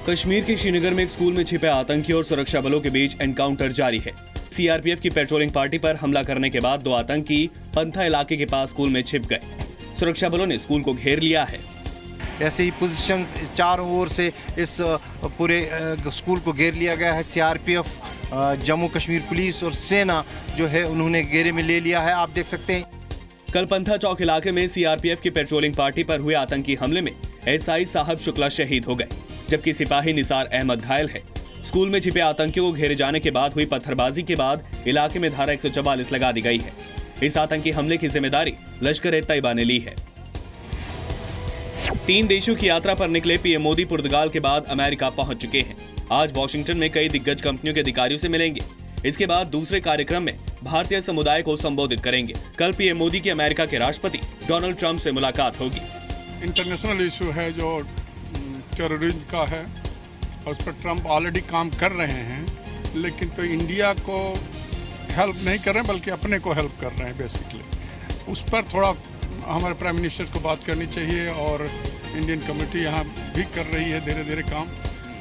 कश्मीर के श्रीनगर में एक स्कूल में छिपे आतंकी और सुरक्षा बलों के बीच एनकाउंटर जारी है। सीआरपीएफ की पेट्रोलिंग पार्टी पर हमला करने के बाद 2 आतंकी पंथा इलाके के पास स्कूल में छिप गए। सुरक्षा बलों ने स्कूल को घेर लिया है। ऐसे ही पोजीशंस चारों ओर से इस पूरे स्कूल को घेर लिया गया है। सीआरपीएफ, जम्मू कश्मीर पुलिस और सेना जो है उन्होंने घेरे में ले लिया है। आप देख सकते हैं कल पंथा चौक इलाके में सीआरपीएफ की पेट्रोलिंग पार्टी पर हुए आतंकी हमले में एसआई साहब शुक्ला शहीद हो गए, जबकि सिपाही निसार अहमद घायल है। स्कूल में छिपे आतंकियों को घेरे जाने के बाद हुई पत्थरबाजी के बाद इलाके में धारा 144 लगा दी गई है। इस आतंकी हमले की जिम्मेदारी लश्कर-ए-तैयबा ने ली है। 3 देशों की यात्रा पर निकले पीएम मोदी पुर्तगाल के बाद अमेरिका पहुंच चुके हैं। आज वॉशिंगटन में कई दिग्गज कंपनियों के अधिकारियों से मिलेंगे। इसके बाद दूसरे कार्यक्रम में भारतीय समुदाय को संबोधित करेंगे। कल पीएम मोदी की अमेरिका के राष्ट्रपति डोनाल्ड ट्रंप से मुलाकात होगी। इंटरनेशनल इशू है जो टेररिज्म का है, और उस पर ट्रंप ऑलरेडी काम कर रहे हैं, लेकिन तो इंडिया को हेल्प नहीं कर रहे हैं बल्कि अपने को हेल्प कर रहे हैं बेसिकली। उस पर थोड़ा हमारे प्राइम मिनिस्टर को बात करनी चाहिए, और इंडियन कम्युनिटी यहाँ भी कर रही है धीरे धीरे काम।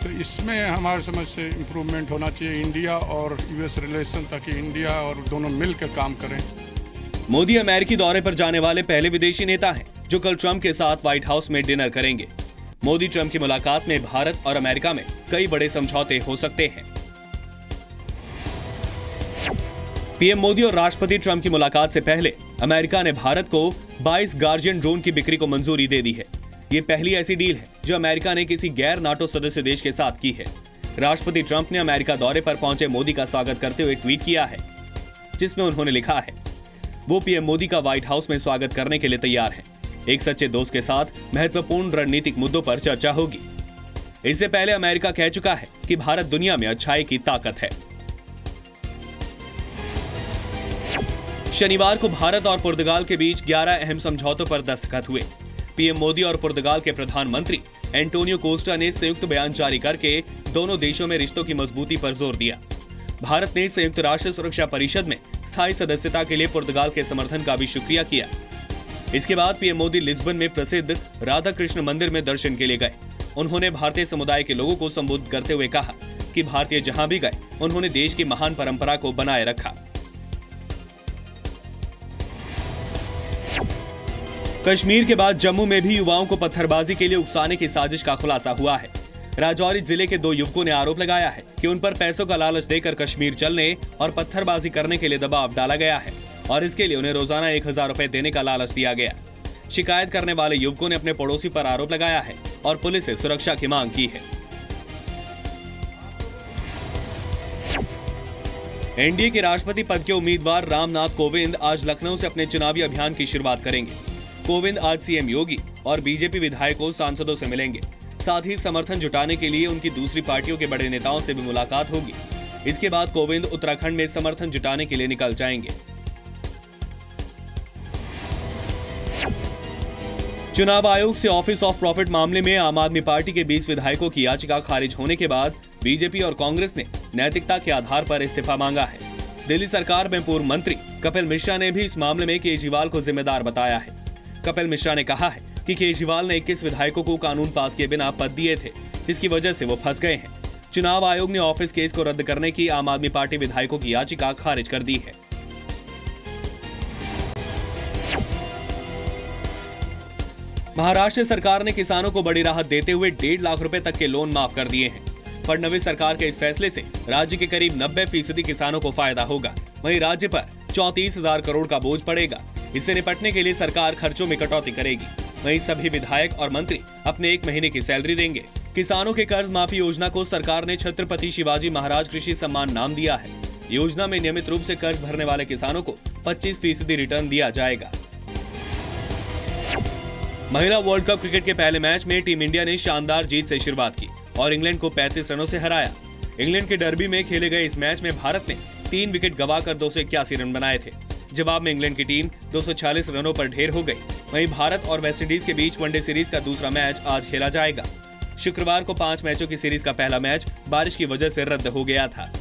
तो इसमें हमारे समझ से इम्प्रूवमेंट होना चाहिए इंडिया और यूएस रिलेशन, ताकि इंडिया और दोनों मिलकर काम करें। मोदी अमेरिकी दौरे पर जाने वाले पहले विदेशी नेता हैं जो कल ट्रंप के साथ व्हाइट हाउस में डिनर करेंगे। मोदी ट्रंप की मुलाकात में भारत और अमेरिका में कई बड़े समझौते हो सकते हैं। पीएम मोदी और राष्ट्रपति ट्रंप की मुलाकात से पहले अमेरिका ने भारत को 22 गार्जियन ड्रोन की बिक्री को मंजूरी दे दी है। ये पहली ऐसी डील है जो अमेरिका ने किसी गैर नाटो सदस्य देश के साथ की है। राष्ट्रपति ट्रंप ने अमेरिका दौरे पर पहुंचे मोदी का स्वागत करते हुए ट्वीट किया है, जिसमें उन्होंने लिखा है वो पीएम मोदी का व्हाइट हाउस में स्वागत करने के लिए तैयार है। एक सच्चे दोस्त के साथ महत्वपूर्ण रणनीतिक मुद्दों पर चर्चा होगी। इससे पहले अमेरिका कह चुका है कि भारत दुनिया में अच्छाई की ताकत है। शनिवार को भारत और पुर्तगाल के बीच 11 अहम समझौतों पर दस्तखत हुए। पीएम मोदी और पुर्तगाल के प्रधानमंत्री एंटोनियो कोस्टा ने संयुक्त बयान जारी करके दोनों देशों में रिश्तों की मजबूती पर जोर दिया। भारत ने संयुक्त राष्ट्र सुरक्षा परिषद में स्थायी सदस्यता के लिए पुर्तगाल के समर्थन का भी शुक्रिया किया। इसके बाद पीएम मोदी लिस्बन में प्रसिद्ध राधा कृष्ण मंदिर में दर्शन के लिए गए। उन्होंने भारतीय समुदाय के लोगों को संबोधित करते हुए कहा कि भारतीय जहां भी गए उन्होंने देश की महान परंपरा को बनाए रखा। कश्मीर के बाद जम्मू में भी युवाओं को पत्थरबाजी के लिए उकसाने की साजिश का खुलासा हुआ है। राजौरी जिले के 2 युवकों ने आरोप लगाया है कि उन पर पैसों का लालच देकर कश्मीर चलने और पत्थरबाजी करने के लिए दबाव डाला गया है, और इसके लिए उन्हें रोजाना 1000 रुपए देने का लालच दिया गया। शिकायत करने वाले युवकों ने अपने पड़ोसी पर आरोप लगाया है और पुलिस से सुरक्षा की मांग की है। एनडीए के राष्ट्रपति पद के उम्मीदवार रामनाथ कोविंद आज लखनऊ से अपने चुनावी अभियान की शुरुआत करेंगे। कोविंद आज सीएम योगी और बीजेपी विधायकों सांसदों से मिलेंगे। साथ ही समर्थन जुटाने के लिए उनकी दूसरी पार्टियों के बड़े नेताओं से भी मुलाकात होगी। इसके बाद कोविंद उत्तराखंड में समर्थन जुटाने के लिए निकल जाएंगे। चुनाव आयोग से ऑफिस ऑफ प्रॉफिट मामले में आम आदमी पार्टी के 20 विधायकों की याचिका खारिज होने के बाद बीजेपी और कांग्रेस ने नैतिकता के आधार पर इस्तीफा मांगा है। दिल्ली सरकार में पूर्व मंत्री कपिल मिश्रा ने भी इस मामले में केजरीवाल को जिम्मेदार बताया है। कपिल मिश्रा ने कहा है कि केजरीवाल ने 21 विधायकों को कानून पास किए बिना पद दिए थे, जिसकी वजह से वो फंस गए हैं। चुनाव आयोग ने ऑफिस केस को रद्द करने की आम आदमी पार्टी विधायकों की याचिका खारिज कर दी है। महाराष्ट्र सरकार ने किसानों को बड़ी राहत देते हुए 1.5 लाख रुपए तक के लोन माफ कर दिए हैं। फडणवीस सरकार के इस फैसले से राज्य के करीब 90% किसानों को फायदा होगा। वहीं राज्य पर 34,000 करोड़ का बोझ पड़ेगा। इससे निपटने के लिए सरकार खर्चों में कटौती करेगी। वहीं सभी विधायक और मंत्री अपने 1 महीने की सैलरी देंगे। किसानों के कर्ज माफी योजना को सरकार ने छत्रपति शिवाजी महाराज कृषि सम्मान नाम दिया है। योजना में नियमित रूप से कर्ज भरने वाले किसानों को 25% रिटर्न दिया जाएगा। महिला वर्ल्ड कप क्रिकेट के पहले मैच में टीम इंडिया ने शानदार जीत से शुरुआत की और इंग्लैंड को 35 रनों से हराया। इंग्लैंड के डर्बी में खेले गए इस मैच में भारत ने 3 विकेट गंवाकर 281 रन बनाए थे। जवाब में इंग्लैंड की टीम 246 रनों पर ढेर हो गई। वहीं भारत और वेस्टइंडीज के बीच वनडे सीरीज का दूसरा मैच आज खेला जाएगा। शुक्रवार को 5 मैचों की सीरीज का पहला मैच बारिश की वजह से रद्द हो गया था।